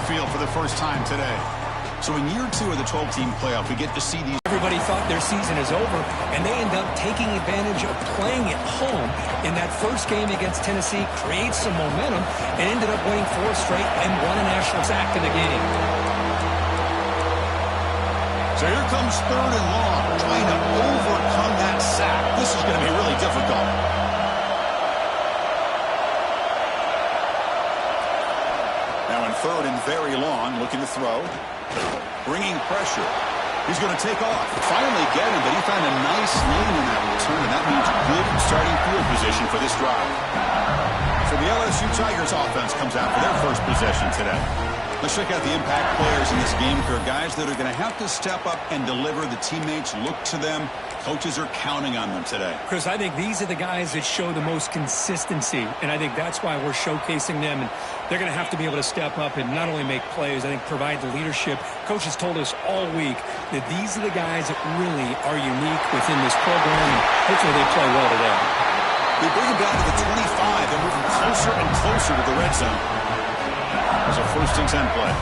field for the first time today. So in year 2 of the 12-team playoff, we get to see these. Everybody thought their season is over, and they end up taking advantage of playing at home in that first game against Tennessee, create some momentum, and ended up winning 4 straight and won a national sack in the game. So here comes 3rd and long, trying to overcome that sack. This is going to be really difficult. Now in 3rd and very long, looking to throw. Bringing pressure. He's going to take off. Finally get him, but he found a nice lane in that return, and that means good starting field position for this drive. So the LSU Tigers offense comes out for their first possession today. Let's check out the impact players in this game for guys that are going to have to step up and deliver. The teammates look to them. Coaches are counting on them today. Chris, I think these are the guys that show the most consistency, and I think that's why we're showcasing them. And they're going to have to be able to step up and not only make plays, I think provide the leadership. Coaches told us all week that these are the guys that really are unique within this program, and hopefully they play well today. They bring him down to the 25. They're moving closer and closer to the red zone. There's a 1st and 10 play.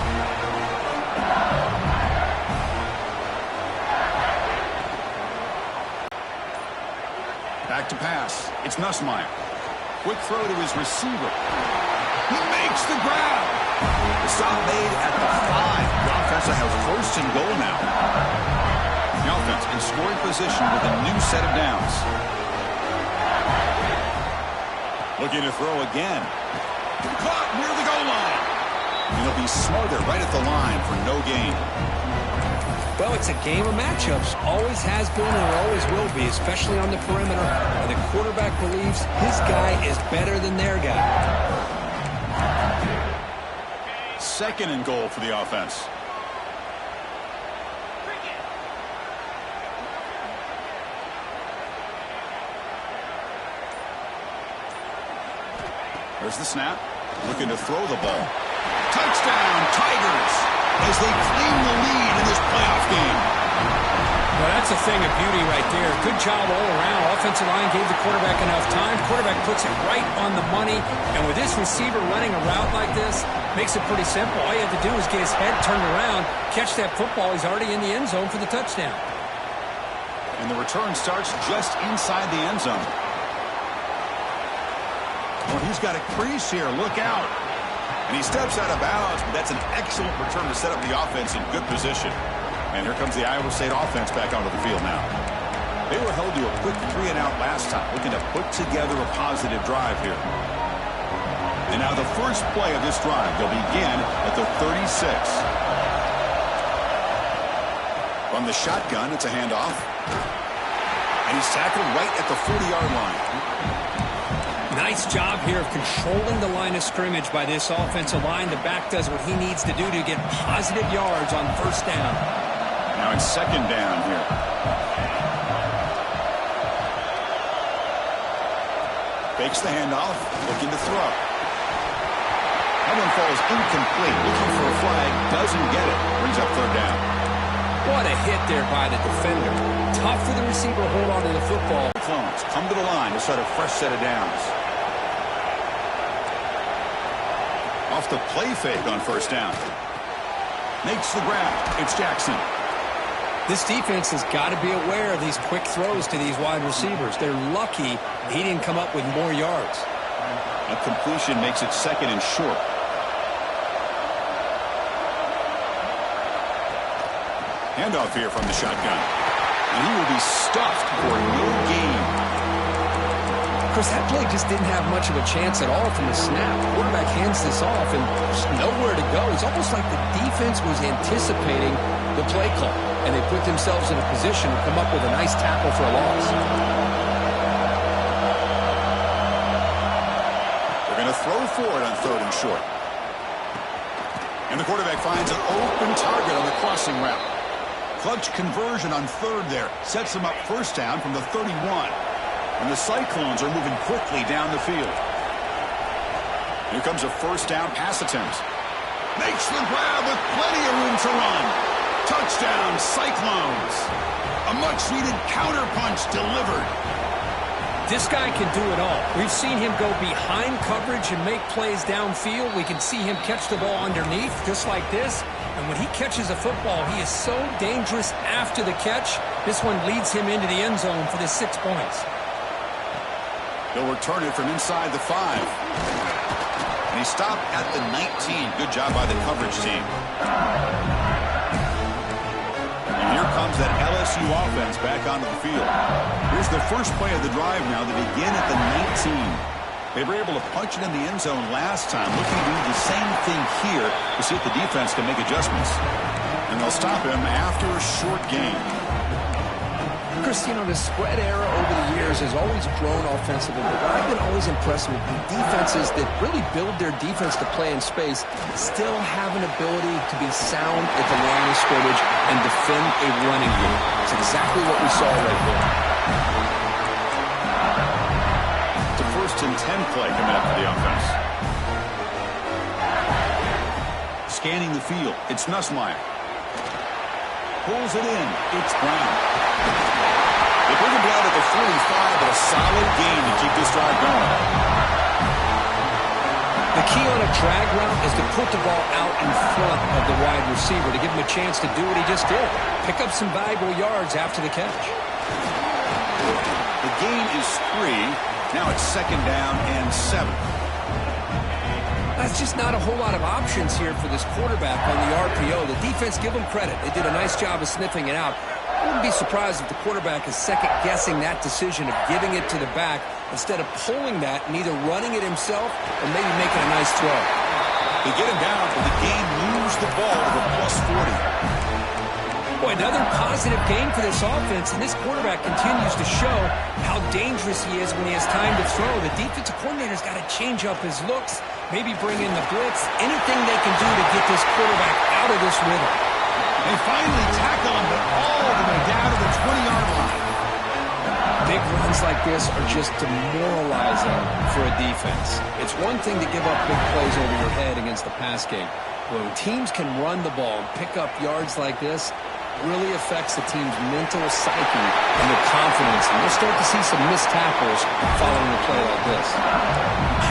Back to pass. It's Nussmeier. Quick throw to his receiver. He makes the grab. The stop made at the 5. The offense will have 1st and goal now. The offense in scoring position with a new set of downs. Looking to throw again. Caught near the goal line. And he'll be smothered right at the line for no gain. Well, it's a game of matchups. Always has been and always will be, especially on the perimeter. And the quarterback believes his guy is better than their guy. 2nd and goal for the offense. There's the snap. Looking to throw the ball. Touchdown, Tigers, as they claim the lead in this playoff game. Well, that's a thing of beauty right there. Good job all around. Offensive line gave the quarterback enough time. Quarterback puts it right on the money. And with this receiver running a route like this, makes it pretty simple. All you have to do is get his head turned around, catch that football. He's already in the end zone for the touchdown. And the return starts just inside the end zone. Well, he's got a crease here. Look out. And he steps out of bounds, but that's an excellent return to set up the offense in good position. And here comes the Iowa State offense back onto the field now. They were held to a quick 3-and-out last time, looking to put together a positive drive here. And now the first play of this drive, they'll begin at the 36. From the shotgun, it's a handoff. And he's tackled right at the 40-yard line. Nice job here of controlling the line of scrimmage by this offensive line. The back does what he needs to do to get positive yards on 1st down. Now it's 2nd down here. Fakes the handoff, looking to throw. That one falls incomplete. Looking for a flag, doesn't get it. Brings up 3rd down. What a hit there by the defender. Tough for the receiver to hold on to the football. Clones come to the line to start a fresh set of downs. Off the play fake on 1st down. Makes the grab. It's Jackson. This defense has got to be aware of these quick throws to these wide receivers. They're lucky he didn't come up with more yards. A completion makes it 2nd and short. Handoff here from the shotgun. And he will be stuffed for no gain. Chris, that play just didn't have much of a chance at all from the snap. The quarterback hands this off and there's nowhere to go. It's almost like the defense was anticipating the play call, and they put themselves in a position to come up with a nice tackle for a loss. They're going to throw for it on 3rd and short. And the quarterback finds an open target on the crossing route. Clutch conversion on 3rd there. Sets him up 1st down from the 31. And the Cyclones are moving quickly down the field. Here comes a 1st down pass attempt. Makes the grab with plenty of room to run. Touchdown, Cyclones. A much-needed counterpunch delivered. This guy can do it all. We've seen him go behind coverage and make plays downfield. We can see him catch the ball underneath, just like this. And when he catches a football, he is so dangerous after the catch. This one leads him into the end zone for the 6 points. They'll return it from inside the 5. And he stopped at the 19. Good job by the coverage team. And here comes that LSU offense back onto the field. Here's the first play of the drive now. They begin at the 19. They were able to punch it in the end zone last time. Looking to do the same thing here to see if the defense can make adjustments. And they'll stop him after a short gain. Chris, you know, the spread era over the years has always grown offensively, but what I've been always impressed with the defenses that really build their defense to play in space still have an ability to be sound at the line of scrimmage and defend a running game. It's exactly what we saw right there. It's a 1st and 10 play coming up for the offense. Scanning the field, it's Nussmeier. Pulls it in, it's Brown. They bring him down to the 45, but a solid gain to keep this drive going. The key on a drag route is to put the ball out in front of the wide receiver to give him a chance to do what he just did. Pick up some valuable yards after the catch. The gain is 3. Now it's 2nd down and 7. That's just not a whole lot of options here for this quarterback on the RPO. The defense, give them credit. They did a nice job of sniffing it out. I wouldn't be surprised if the quarterback is second-guessing that decision of giving it to the back instead of pulling that and either running it himself or maybe making a nice throw. They get him down, but the game moves the ball to the +40. Boy, another positive game for this offense, and this quarterback continues to show how dangerous he is when he has time to throw. The defensive coordinator's got to change up his looks, maybe bring in the blitz, anything they can do to get this quarterback out of this rhythm. They finally tackle him, but all the way down to the 20-yard line. Big runs like this are just demoralizing for a defense. It's one thing to give up big plays over your head against the pass game. When teams can run the ball and pick up yards like this, really affects the team's mental psyche and their confidence. And we'll start to see some missed tackles following a play like this.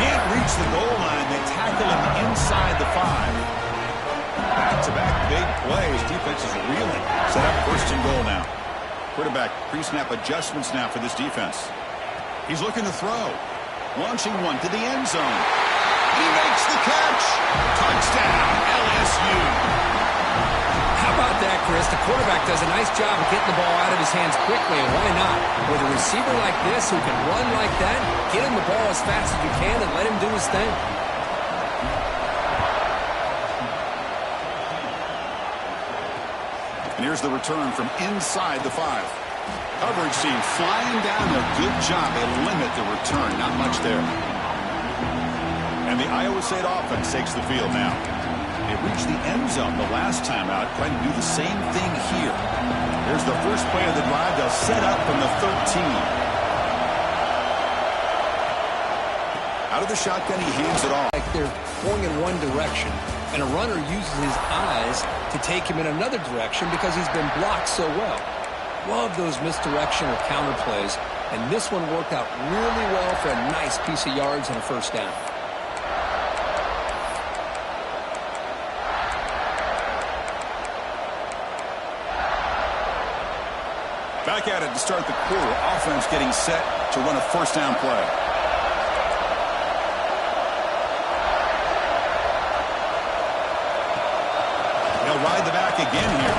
Can't reach the goal line. They tackle him inside the 5. Back-to-back big plays. Defense is reeling. Set up 1st and goal now. Quarterback pre-snap adjustments now for this defense. He's looking to throw. Launching one to the end zone. He makes the catch. Touchdown, LSU. How about that, Chris? The quarterback does a nice job of getting the ball out of his hands quickly, and why not? With a receiver like this who can run like that, get him the ball as fast as you can and let him do his thing. And here's the return from inside the 5. Coverage team flying down. A good job. They limit the return. Not much there. And the Iowa State offense takes the field now. They reached the end zone the last time out, trying to do the same thing here. There's the first play of the drive. They'll set up from the 13. Out of the shotgun, he hands it off. Like they're going in one direction, and a runner uses his eyes to take him in another direction because he's been blocked so well. Love those misdirection or counter plays, and this one worked out really well for a nice piece of yards and a 1st down. Back at it to start the quarter. Offense getting set to run a 1st down play. They'll ride the back again here.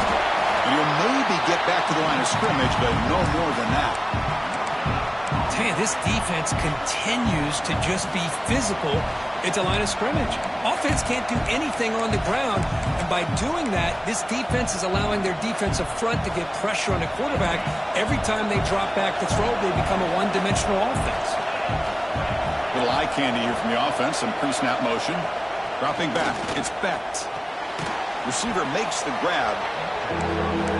And you'll maybe get back to the line of scrimmage, but no more than that. Tell you, this defense continues to just be physical at the line of scrimmage. Offense can't do anything on the ground, and by doing that, this defense is allowing their defensive front to get pressure on the quarterback. Every time they drop back to throw, they become a one-dimensional offense. Little eye candy here from the offense. Some pre-snap motion. Dropping back. It's Becht. Receiver makes the grab.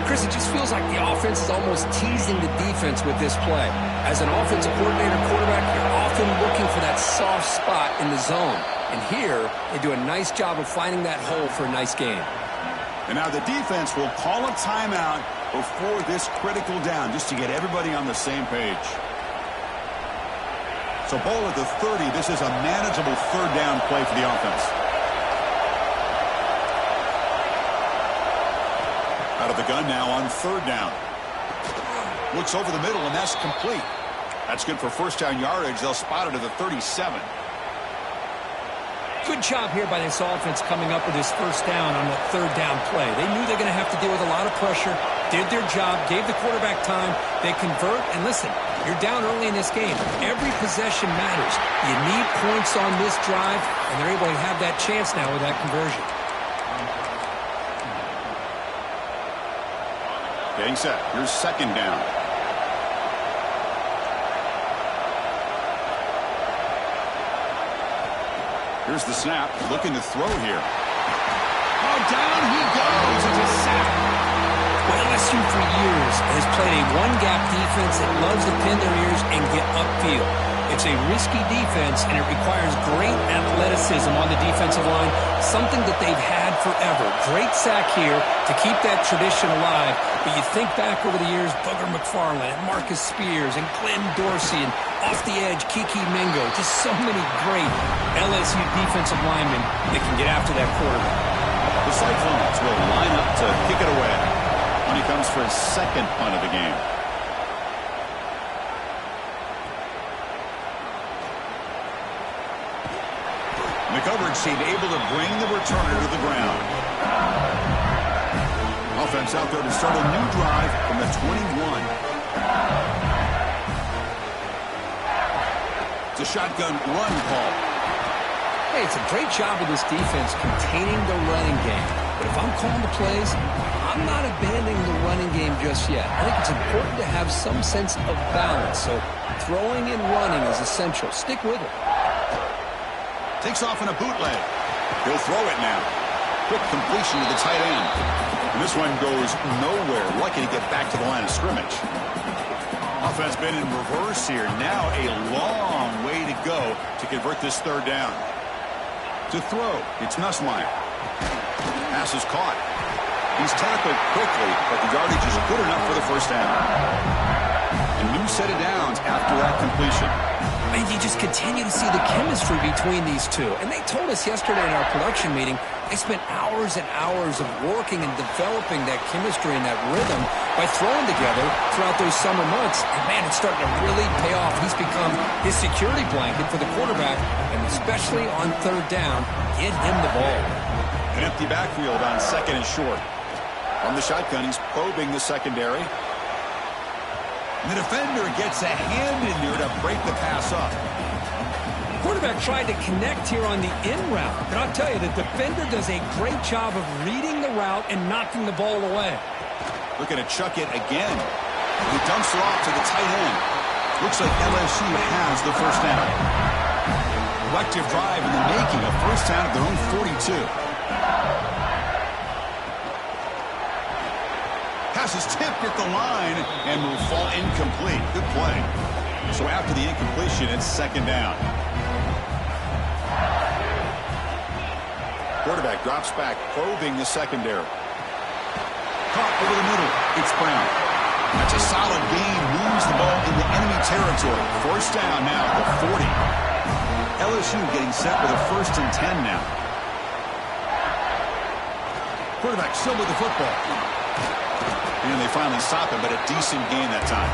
Chris, it just feels like the offense is almost teasing the defense with this play. As an offensive coordinator quarterback, you're often looking for that soft spot in the zone. And here, they do a nice job of finding that hole for a nice gain. And now the defense will call a timeout before this critical down, just to get everybody on the same page. So ball at the 30. This is a manageable third down play for the offense. Out of the gun now on third down. Looks over the middle, and that's complete. That's good for first down yardage. They'll spot it at the 37. Good job here by this offense coming up with this first down on that third down play. They knew they're going to have to deal with a lot of pressure, did their job, gave the quarterback time. They convert, and listen, you're down early in this game. Every possession matters. You need points on this drive, and they're able to have that chance now with that conversion. Getting set. Here's second down. Here's the snap. Looking to throw here. Oh, down he goes. It's a sack. Well, LSU for years has played a one-gap defense that loves to pin their ears and get upfield. It's a risky defense, and it requires great athleticism on the defensive line, something that they've had forever. Great sack here to keep that tradition alive. But you think back over the years, Booger McFarland and Marcus Spears and Glenn Dorsey and off the edge, Kiki Mingo. Just so many great LSU defensive linemen that can get after that quarterback. The Cyclones will line up to kick it away when he comes for his second punt of the game. The coverage team able to bring the returner to the ground. Offense out there to start a new drive from the 21. It's a shotgun run call. Hey, it's a great job of this defense containing the running game. But if I'm calling the plays, I'm not abandoning the running game just yet. I think it's important to have some sense of balance. So throwing and running is essential. Stick with it. Takes off in a bootleg. He'll throw it now. Quick completion to the tight end. And this one goes nowhere. Lucky to get back to the line of scrimmage. Offense been in reverse here. Now a long way to go to convert this third down. To throw, it's Nussmeier. Pass is caught. He's tackled quickly, but the yardage is good enough for the first down. A new set of downs after that completion. And you just continue to see the chemistry between these two. And they told us yesterday in our production meeting, they spent hours and hours of working and developing that chemistry and that rhythm by throwing together throughout those summer months. And, man, it's starting to really pay off. He's become his security blanket for the quarterback, and especially on third down, get him the ball. An empty backfield on second and short. From the shotgun, he's probing the secondary. The defender gets a hand in there to break the pass up. Quarterback tried to connect here on the in route. And I'll tell you, the defender does a great job of reading the route and knocking the ball away. Looking to chuck it again. He dumps it off to the tight end. Looks like LSU has the first down. Collective drive in the making, a first down at their own 42. Pass is tipped at the line and will fall incomplete. Good play. So after the incompletion, it's second down. Quarterback drops back, probing the secondary. Caught over the middle. It's Brown. That's a solid gain. Moves the ball into enemy territory. First down now at the 40. LSU getting set with a first and 10 now. Quarterback still with the football. And they finally stop him, but a decent gain that time.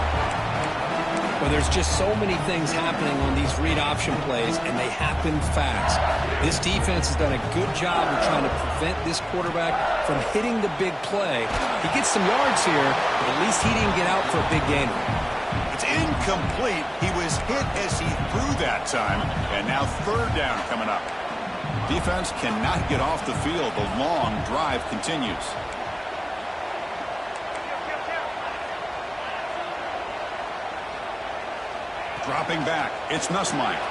Well, there's just so many things happening on these read option plays, and they happen fast. This defense has done a good job of trying to prevent this quarterback from hitting the big play. He gets some yards here, but at least he didn't get out for a big gain. It's incomplete. He was hit as he threw that time, and now third down coming up. Defense cannot get off the field. The long drive continues. Dropping back, it's Nussmeier.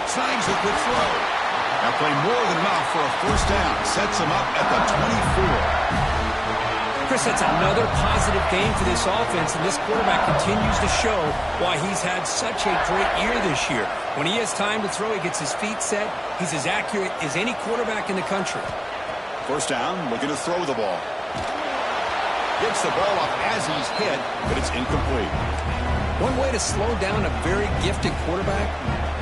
Snags a quick throw. That play more than enough for a first down. Sets him up at the 24. Chris, that's another positive game for this offense, and this quarterback continues to show why he's had such a great year this year. When he has time to throw, he gets his feet set. He's as accurate as any quarterback in the country. First down, looking to throw the ball. Gets the ball up as he's hit, but it's incomplete. One way to slow down a very gifted quarterback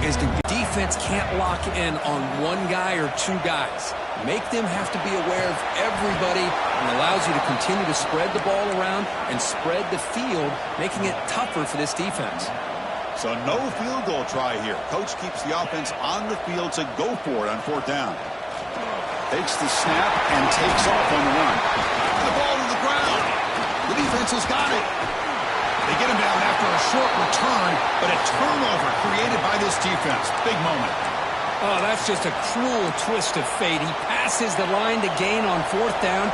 is the defense can't lock in on one guy or two guys. Make them have to be aware of everybody, and allows you to continue to spread the ball around and spread the field, making it tougher for this defense. So no field goal try here. Coach keeps the offense on the field to go for it on 4th down. Takes the snap and takes off on the run. The ball to the ground. The defense has got it. They get him down after a short return, but a turnover created by this defense. Big moment. Oh, that's just a cruel twist of fate. He passes the line to gain on 4th down.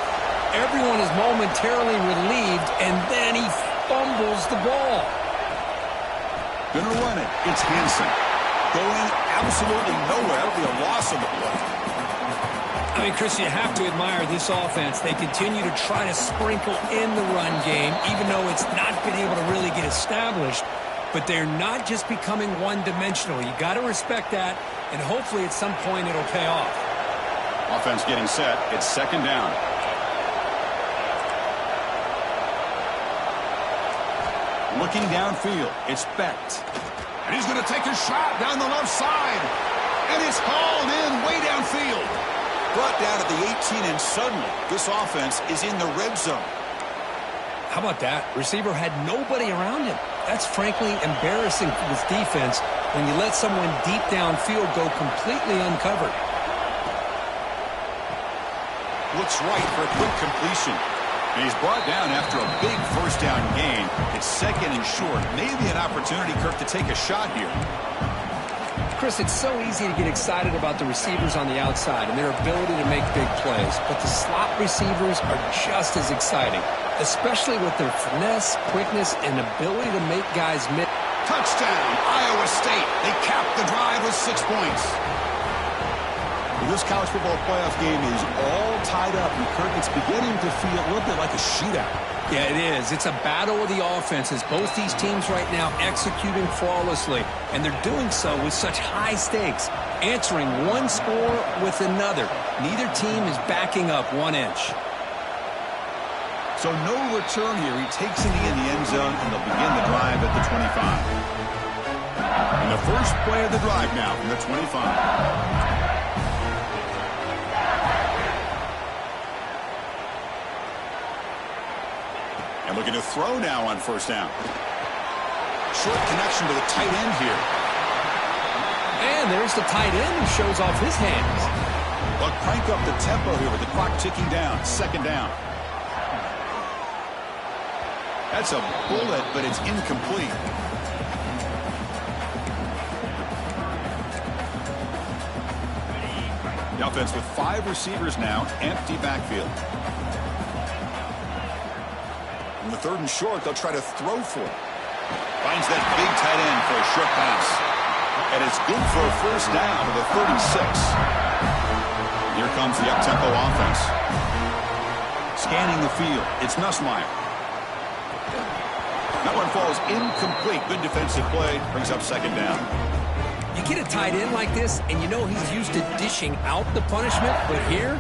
Everyone is momentarily relieved, and then he fumbles the ball. Gonna run it. It's Hansen. Going absolutely nowhere. That'll be a loss of the play. I mean, Chris, you have to admire this offense. They continue to try to sprinkle in the run game, even though it's not been able to really get established. But they're not just becoming one-dimensional. You got to respect that, and hopefully at some point it'll pay off. Offense getting set. It's 2nd down. Looking downfield. It's Becht. And he's going to take a shot down the left side. And it's hauled in way downfield. Brought down at the 18, and suddenly this offense is in the red zone. How about that? Receiver had nobody around him. That's frankly embarrassing for this defense when you let someone deep downfield go completely uncovered. Looks right for a quick completion. And he's brought down after a big 1st down gain. It's 2nd and short. Maybe an opportunity, Kirk, to take a shot here. Chris, it's so easy to get excited about the receivers on the outside and their ability to make big plays, but the slot receivers are just as exciting, especially with their finesse, quickness, and ability to make guys miss. Touchdown, Iowa State. They cap the drive with 6 points. Well, this college football playoff game is all tied up, and Kirk, it's beginning to feel a little bit like a shootout. Yeah, it is. It's a battle of the offenses. Both these teams right now executing flawlessly, and they're doing so with such high stakes, answering one score with another. Neither team is backing up 1 inch. So no return here. He takes it in the end zone, and they'll begin the drive at the 25. And the first play of the drive now from the 25. And looking to throw now on 1st down. Short connection to the tight end here. And there's the tight end who shows off his hands. They'll crank up the tempo here with the clock ticking down. 2nd down. That's a bullet, but it's incomplete. The offense with 5 receivers now. Empty backfield. In the 3rd and short, they'll try to throw for it. Finds that big tight end for a short pass. And it's good for a 1st down to the 36. Here comes the up-tempo offense. Scanning the field. It's Nussmeier. That one falls incomplete. Good defensive play. Brings up 2nd down. You get a tight end like this, and you know he's used to dishing out the punishment, but here,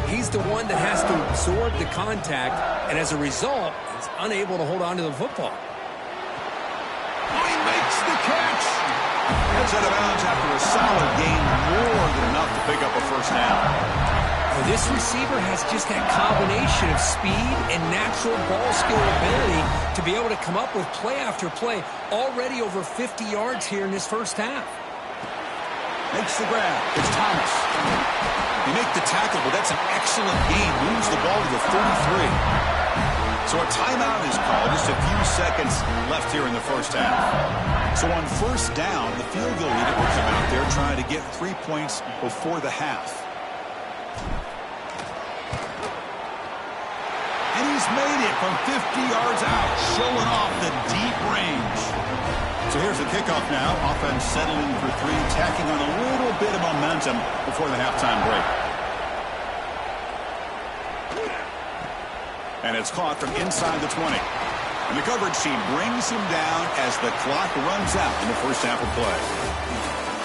he's the one that has to absorb the contact, and as a result, he's unable to hold on to the football. Oh, he makes the catch! That's out of bounds after a solid gain, more than enough to pick up a 1st down. Well, this receiver has just that combination of speed and natural ball skill ability to be able to come up with play after play, already over 50 yards here in this 1st half. Makes the grab. It's Thomas. They make the tackle, but that's an excellent gain. Moves the ball to the 33. So a timeout is called. Just a few seconds left here in the 1st half. So on 1st down, the field goal leader will come out there trying to get 3 points before the half. And he's made it from 50 yards out, showing off the deep range. So here's the kickoff now. Offense settling for 3, tacking on a little bit of momentum before the halftime break. And it's caught from inside the 20. And the coverage team brings him down as the clock runs out in the 1st half of play.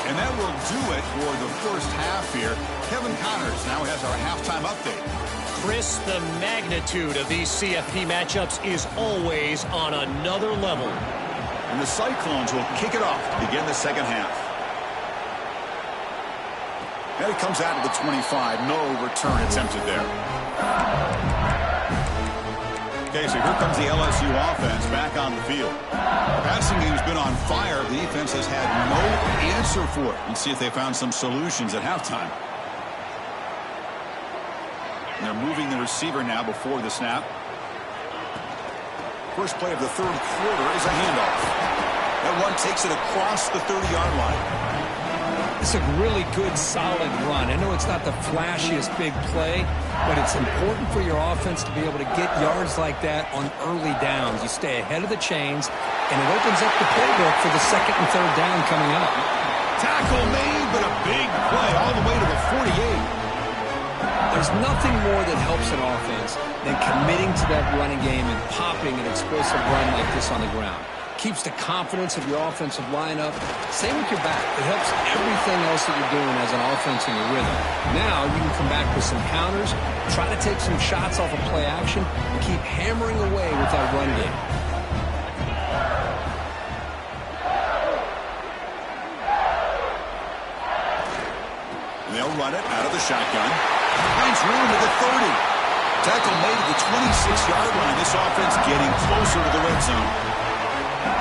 And that will do it for the 1st half here. Kevin Connors now has our halftime update. Chris, the magnitude of these CFP matchups is always on another level. And the Cyclones will kick it off to begin the second half. And it comes out of the 25. No return attempted there. Okay, so here comes the LSU offense back on the field. The passing game's been on fire. The defense has had no answer for it. Let's see if they found some solutions at halftime. And they're moving the receiver now before the snap. First play of the third quarter is a handoff. That one takes it across the 30-yard line. It's a really good, solid run. I know it's not the flashiest big play, but it's important for your offense to be able to get yards like that on early downs. You stay ahead of the chains, and it opens up the playbook for the second and third down coming up. Tackle made, but a big play all the way to the 48. There's nothing more that helps an offense than committing to that running game and popping an explosive run like this on the ground. Keeps the confidence of your offensive lineup. Same with your back. It helps everything else that you're doing as an offense in your rhythm. Now you can come back with some counters, try to take some shots off of play action, and keep hammering away with that run game. They'll run it out of the shotgun. Finds room at the 30. Tackle made at the 26-yard line. This offense getting closer to the red zone.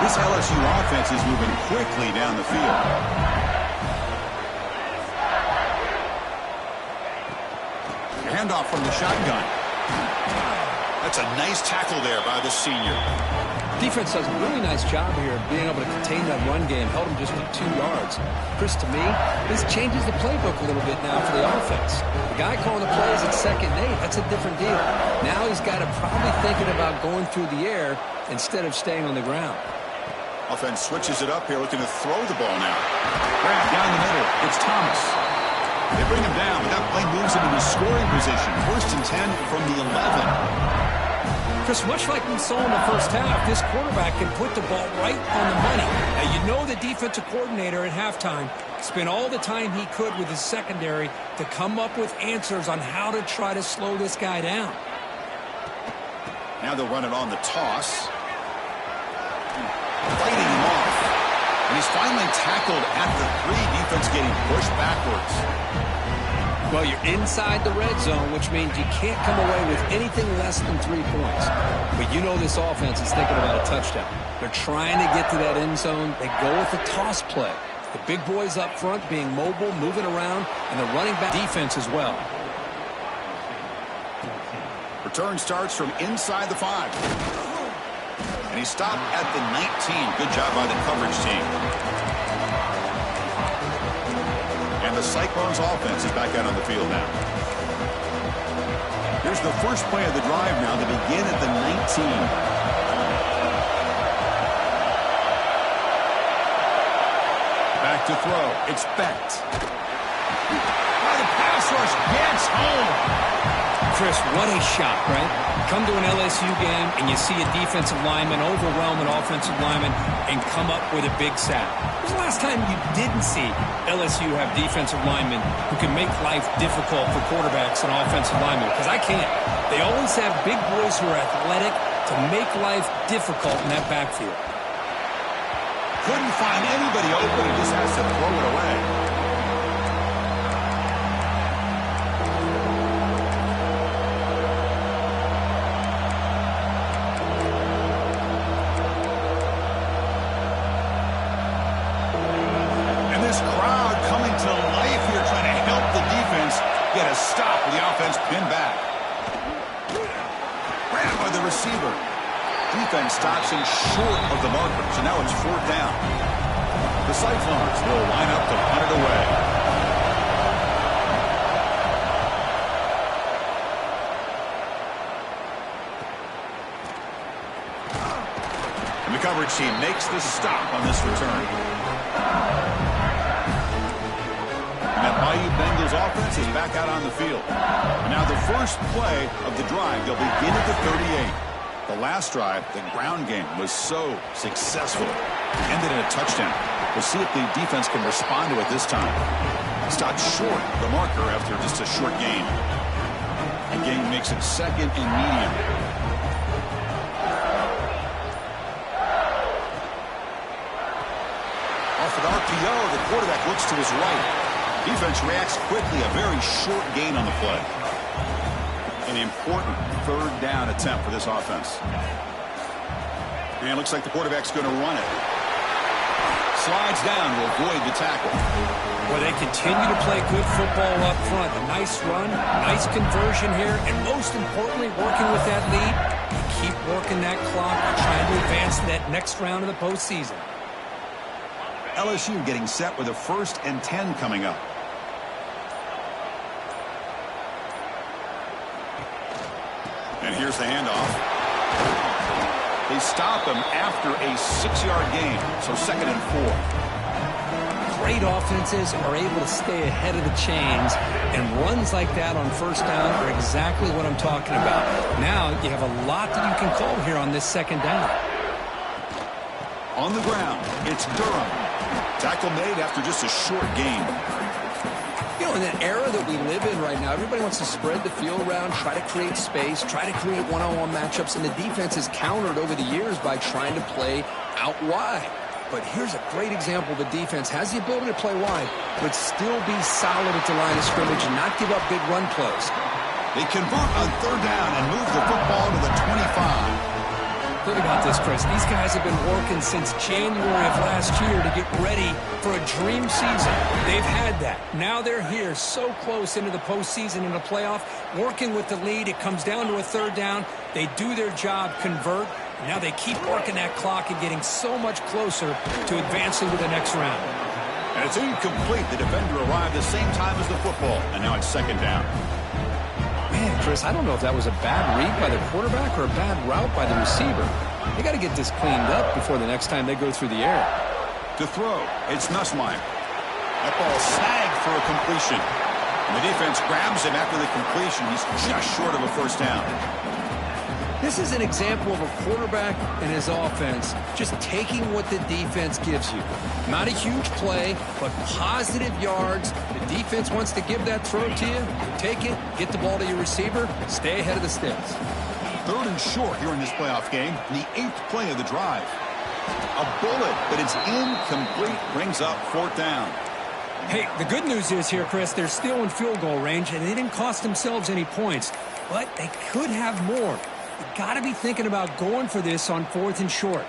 This LSU offense is moving quickly down the field. Handoff from the shotgun. That's a nice tackle there by the senior. Defense does a really nice job here of being able to contain that run game. Held him just with 2 yards. Chris, to me, this changes the playbook a little bit now for the offense. The guy calling the plays at 2nd and 8, that's a different deal. Now he's got to probably thinking about going through the air instead of staying on the ground. Offense switches it up here, looking to throw the ball now. Grab down the middle. It's Thomas. They bring him down, but that play moves him into scoring position. 1st and 10 from the 11. Chris, much like we saw in the first half, this quarterback can put the ball right on the money. Now, you know the defensive coordinator at halftime spent all the time he could with his secondary to come up with answers on how to try to slow this guy down. Now they'll run it on the toss. Fighting him off. And he's finally tackled at the 3. Defense getting pushed backwards. Well, you're inside the red zone, which means you can't come away with anything less than 3 points. But you know this offense is thinking about a touchdown. They're trying to get to that end zone. They go with the toss play. The big boys up front being mobile, moving around, and the running back defense as well. Return starts from inside the 5. And he stopped at the 19. Good job by the coverage team. And the Cyclones offense is back out on the field now. Here's the first play of the drive now to begin at the 19. Back to throw. It's Becht. Oh, the pass rush gets home. Chris, what a shot, right? Come to an LSU game and you see a defensive lineman overwhelm an offensive lineman and come up with a big sack. When was the last time you didn't see LSU have defensive linemen who can make life difficult for quarterbacks and offensive linemen? Because I can't. They always have big boys who are athletic to make life difficult in that backfield. Couldn't find anybody open. He just has to throw it away. Get a stop with the offense pinned back. Grabbed by the receiver. Defense stops him short of the marker, so now it's 4th down. The Cyclones will line up to punt it away. And the coverage team makes the stop on this return. Bayou Bengals offense is back out on the field. And now the first play of the drive, they'll begin at the 38. The last drive, the ground game was so successful. It ended in a touchdown. We'll see if the defense can respond to it this time. Stopped short of the marker after just a short gain. And game makes it 2nd and medium. off with RPO. The quarterback looks to his right. Defense reacts quickly. A very short gain on the play. An important third down attempt for this offense. And it looks like the quarterback's going to run it. Slides down to avoid the tackle. Well, they continue to play good football up front. A nice run, nice conversion here, and most importantly, working with that lead, keep working that clock, trying to advance to that next round of the postseason. LSU getting set with a 1st and 10 coming up. And here's the handoff. They stop him after a 6-yard gain, so 2nd and 4. Great offenses are able to stay ahead of the chains, and runs like that on 1st down are exactly what I'm talking about. Now you have a lot that you can call here on this 2nd down. On the ground, it's Durham. Tackle made after just a short gain. You know, in an era that we live in right now, everybody wants to spread the field around, try to create space, try to create one-on-one matchups, and the defense has countered over the years by trying to play out wide. But here's a great example. The defense has the ability to play wide, but still be solid at the line of scrimmage and not give up big run plays. They convert on 3rd down and move the football to the 25. Think about this, Chris. These guys have been working since January of last year to get ready for a dream season. They've had that. Now they're here so close into the postseason and the playoff, working with the lead. It comes down to a 3rd down. They do their job, convert. Now they keep working that clock and getting so much closer to advancing to the next round. And it's incomplete. The defender arrived the same time as the football, and now it's 2nd down. Man, Chris, I don't know if that was a bad read by the quarterback or a bad route by the receiver. They got to get this cleaned up before the next time they go through the air. To throw, it's Nussmeier. That ball snagged for a completion. And the defense grabs him after the completion. He's just short of a 1st down. This is an example of a quarterback and his offense just taking what the defense gives you. Not a huge play, but positive yards. The defense wants to give that throw to you. Take it, get the ball to your receiver, stay ahead of the sticks. 3rd and short here in this playoff game. The 8th play of the drive. A bullet, but it's incomplete. Brings up 4th down. Hey, the good news is here, Chris, they're still in field goal range, and they didn't cost themselves any points. But they could have more. You got to be thinking about going for this on 4th and short.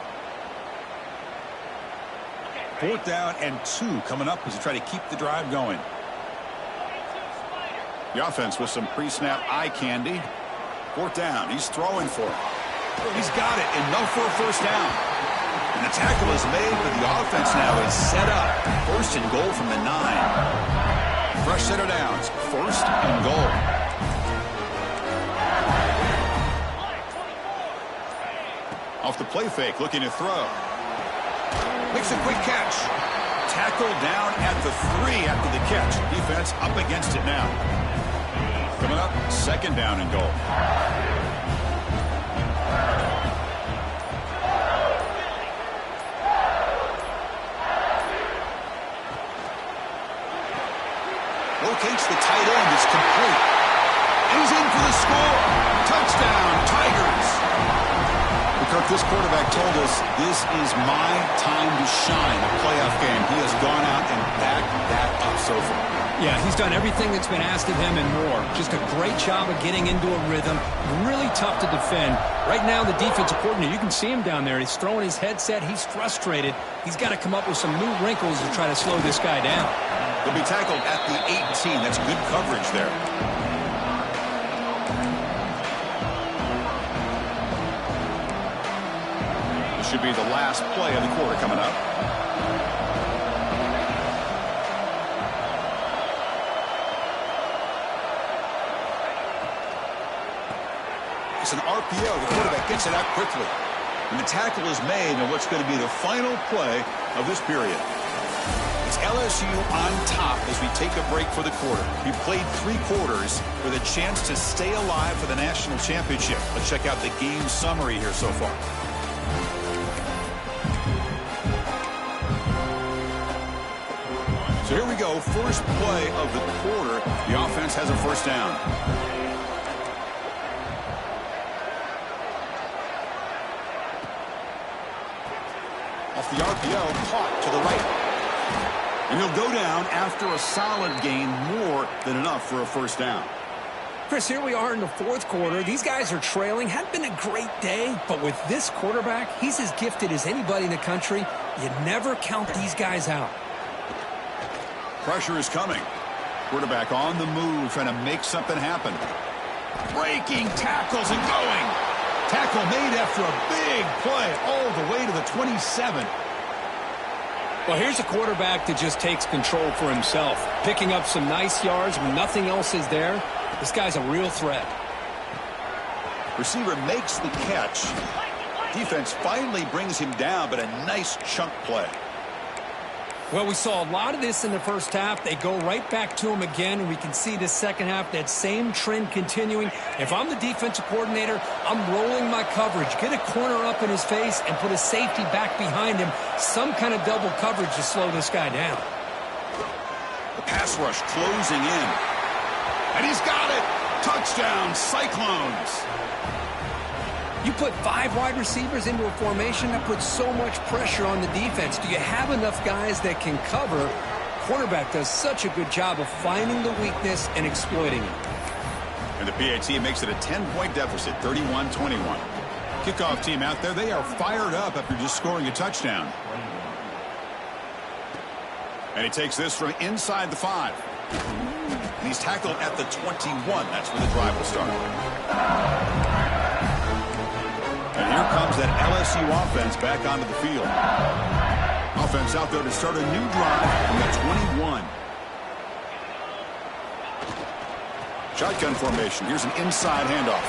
4th down and 2 coming up as they try to keep the drive going. The offense with some pre-snap eye candy. 4th down. He's throwing for it. He's got it. Enough for a 1st down. And the tackle is made, but the offense now is set up. 1st and goal from the 9. Fresh set of downs. 1st and goal. Off the play fake, looking to throw. Makes a quick catch. Tackle down at the 3 after the catch. Defense up against it now. Coming up, 2nd down and goal. Locates the tight end. It's complete. He's in for the score. Touchdown, Tigers. Kirk, this quarterback told us this is my time to shine, a playoff game. He has gone out and backed that up so far. Yeah, he's done everything that's been asked of him and more. Just a great job of getting into a rhythm. Really tough to defend. Right now, the defensive coordinator, you can see him down there. He's throwing his headset. He's frustrated. He's got to come up with some new wrinkles to try to slow this guy down. He'll be tackled at the 18. That's good coverage there. Should be the last play of the quarter coming up. It's an RPO. The quarterback gets it out quickly. And the tackle is made on what's going to be the final play of this period. It's LSU on top as we take a break for the quarter. We played 3 quarters with a chance to stay alive for the national championship. Let's check out the game summary here so far. So here we go, first play of the quarter. The offense has a 1st down. Off the RPO, caught to the right. And he'll go down after a solid gain, more than enough for a first down. Chris, here we are in the fourth quarter. These guys are trailing. Hadn't been a great day, but with this quarterback, he's as gifted as anybody in the country. You never count these guys out. Pressure is coming. Quarterback on the move, trying to make something happen. Breaking tackles and going. Tackle made after a big play all the way to the 27. Well, here's a quarterback that just takes control for himself, picking up some nice yards when nothing else is there. This guy's a real threat. Receiver makes the catch. Defense finally brings him down, but a nice chunk play. Well, we saw a lot of this in the first half. They go right back to him again, and we can see the second half, that same trend continuing. If I'm the defensive coordinator, I'm rolling my coverage. Get a corner up in his face and put a safety back behind him. Some kind of double coverage to slow this guy down. The pass rush closing in. And he's got it. Touchdown, Cyclones. You put 5 wide receivers into a formation, that puts so much pressure on the defense. Do you have enough guys that can cover? Quarterback does such a good job of finding the weakness and exploiting it. And the PAT makes it a 10-point deficit, 31-21. Kickoff team out there, they are fired up after just scoring a touchdown. And he takes this from inside the 5. And he's tackled at the 21. That's where the drive will start. And here comes that LSU offense back onto the field. Offense out there to start a new drive from the 21. Shotgun formation. Here's an inside handoff.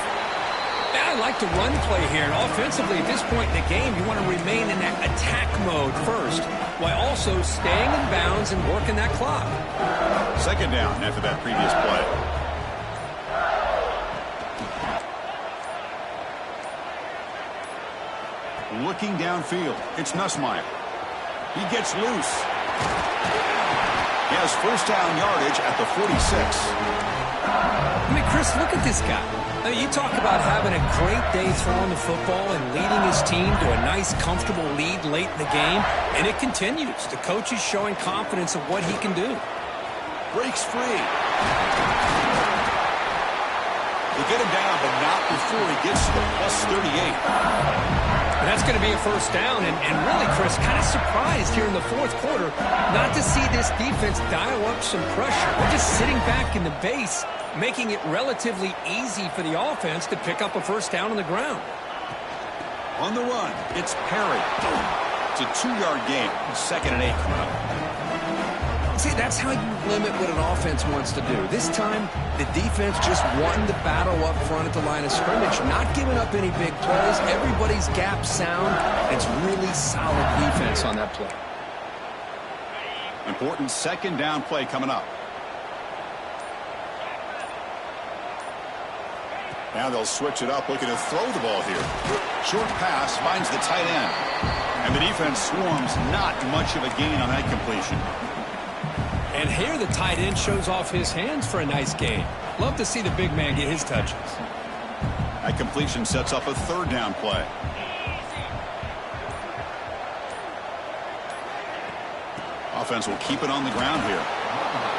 Yeah, I like the run play here. And offensively, at this point in the game, you want to remain in that attack mode first, while also staying in bounds and working that clock. Second down after that previous play. Looking downfield, it's Nussmeier. He gets loose. He has first down yardage at the 46. I mean, Chris, look at this guy. I mean, you talk about having a great day throwing the football and leading his team to a nice, comfortable lead late in the game, and it continues. The coach is showing confidence of what he can do. Breaks free. They get him down, but not before he gets to the plus 38. And that's going to be a first down. And really, Chris, kind of surprised here in the fourth quarter not to see this defense dial up some pressure. They're just sitting back in the base, making it relatively easy for the offense to pick up a first down on the ground. On the run, it's Perry. It's a 2-yard gain. 2nd and 8 coming up. See, that's how you limit what an offense wants to do. This time, the defense just won the battle up front at the line of scrimmage, not giving up any big plays. Everybody's gap sound. It's really solid defense on that play. Important second down play coming up. Now they'll switch it up, looking to throw the ball here. Short pass finds the tight end. And the defense swarms, not much of a gain on that completion. And here the tight end shows off his hands for a nice gain. Love to see the big man get his touches. That completion sets up a third down play. Offense will keep it on the ground here.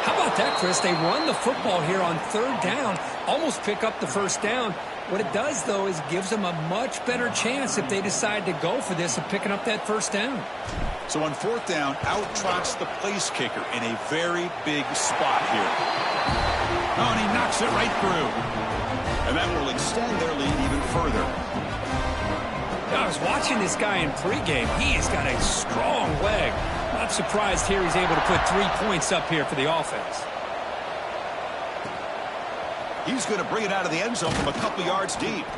How about that, Chris? They run the football here on third down, almost pick up the first down. What it does, though, is gives them a much better chance if they decide to go for this of picking up that first down. So on fourth down, out trots the place kicker in a very big spot here. Oh, and he knocks it right through. And that will extend their lead even further. I was watching this guy in pregame. He has got a strong leg. Not surprised here he's able to put 3 points up here for the offense. He's going to bring it out of the end zone from a couple yards deep.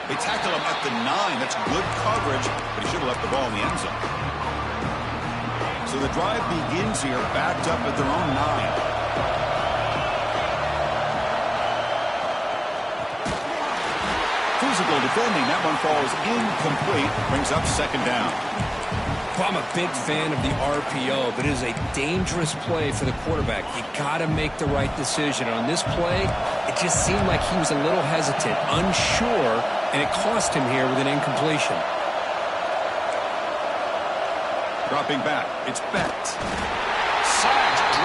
They tackle him at the 9. That's good coverage, but he should have left the ball in the end zone. So the drive begins here, backed up at their own 9. Physical defending. That one falls incomplete. Brings up second down. Well, I'm a big fan of the RPO, but it is a dangerous play for the quarterback. You got to make the right decision. On this play, it just seemed like he was a little hesitant, unsure, and it cost him here with an incompletion. Dropping back, it's Bett. Sack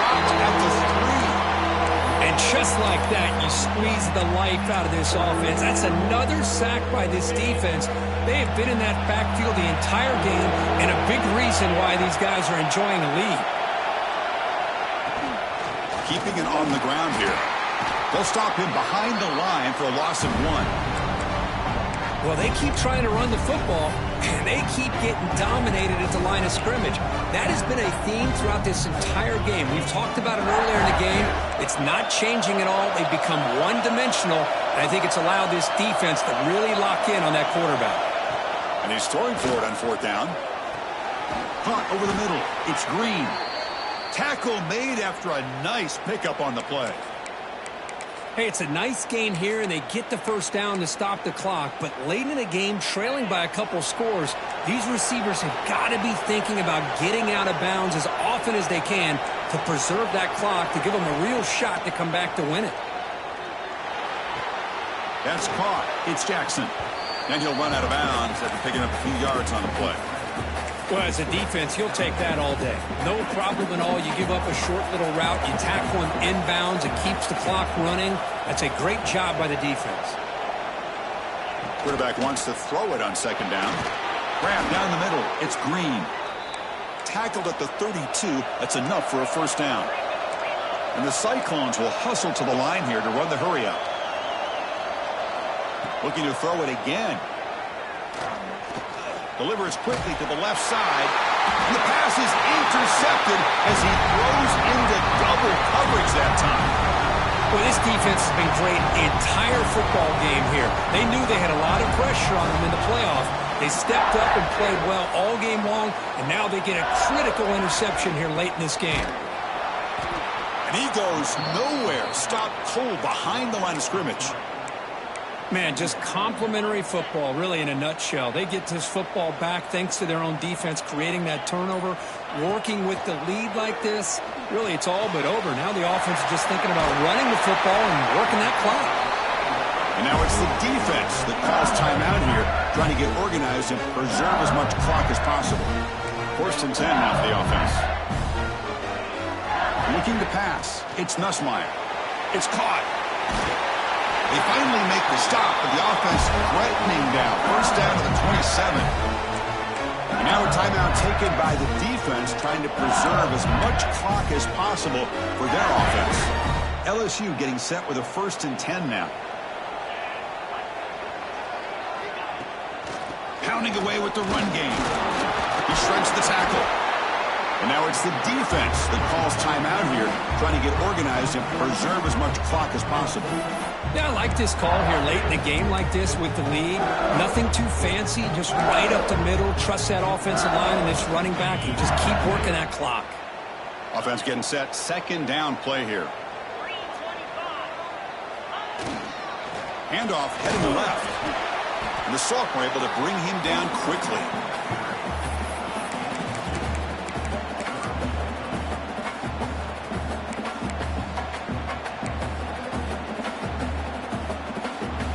stopped at the 3. And just like that, you squeeze the life out of this offense. That's another sack by this defense. They have been in that backfield the entire game, and a big reason why these guys are enjoying the lead. Keeping it on the ground here. They'll stop him behind the line for a loss of 1. Well, they keep trying to run the football, and they keep getting dominated at the line of scrimmage. That has been a theme throughout this entire game. We've talked about it earlier in the game. It's not changing at all. They've become one-dimensional, and I think it's allowed this defense to really lock in on that quarterback. And he's throwing for it on 4th down. Hunt over the middle. It's Green. Tackle made after a nice pickup on the play. Hey, it's a nice gain here, and they get the first down to stop the clock. But late in the game, trailing by a couple scores, these receivers have got to be thinking about getting out of bounds as often as they can to preserve that clock, to give them a real shot to come back to win it. That's caught. It's Jackson. And he'll run out of bounds after picking up a few yards on the play. Well, as a defense, you'll take that all day. No problem at all. You give up a short little route, you tackle him inbounds, it keeps the clock running. That's a great job by the defense. Quarterback wants to throw it on 2nd down. Grab down the middle. It's Green. Tackled at the 32. That's enough for a first down. And the Cyclones will hustle to the line here to run the hurry up. Looking to throw it again. Delivers quickly to the left side. And the pass is intercepted as he throws into double coverage that time. Well, this defense has been great the entire football game here. They knew they had a lot of pressure on them in the playoff. They stepped up and played well all game long, and now they get a critical interception here late in this game. And he goes nowhere. Stopped cold behind the line of scrimmage. Man, just complimentary football, really, in a nutshell. They get this football back thanks to their own defense, creating that turnover, working with the lead like this. Really, it's all but over. Now the offense is just thinking about running the football and working that clock. And now it's the defense that calls timeout here, trying to get organized and preserve as much clock as possible. 1st and 10 now for the offense. Looking to pass. It's Nussmeier. It's caught. They finally make the stop, but the offense threatening down. First down to the 27. And now a timeout taken by the defense, trying to preserve as much clock as possible for their offense. LSU getting set with a 1st and 10 now. Pounding away with the run game. He shreds the tackle. And now it's the defense that calls timeout here, trying to get organized and preserve as much clock as possible. Yeah, I like this call here late in the game like this with the lead. Nothing too fancy, just right up the middle. Trust that offensive line and this running back and just keep working that clock. Offense getting set. 2nd down play here. Handoff heading left. And the Sophomore able to bring him down quickly.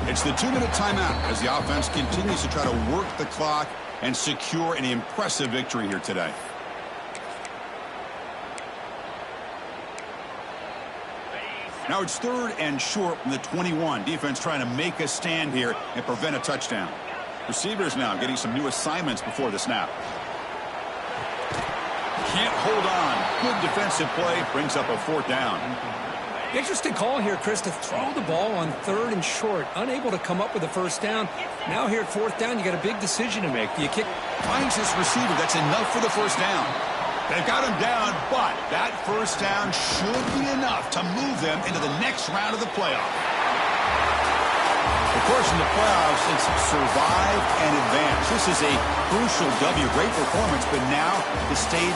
It's the 2-minute timeout as the offense continues to try to work the clock and secure an impressive victory here today. Now it's 3rd and short from the 21. Defense trying to make a stand here and prevent a touchdown. Receivers now getting some new assignments before the snap. Can't hold on. Good defensive play brings up a 4th down. Interesting call here, Chris, to throw the ball on 3rd and short. Unable to come up with a first down. Now here at 4th down, you got a big decision to make. Do you kick? Finds his receiver. That's enough for the first down. They've got him down, but that first down should be enough to move them into the next round of the playoff. Of course, in the playoffs, it's survive and advance. This is a crucial W. Great performance, but now the stage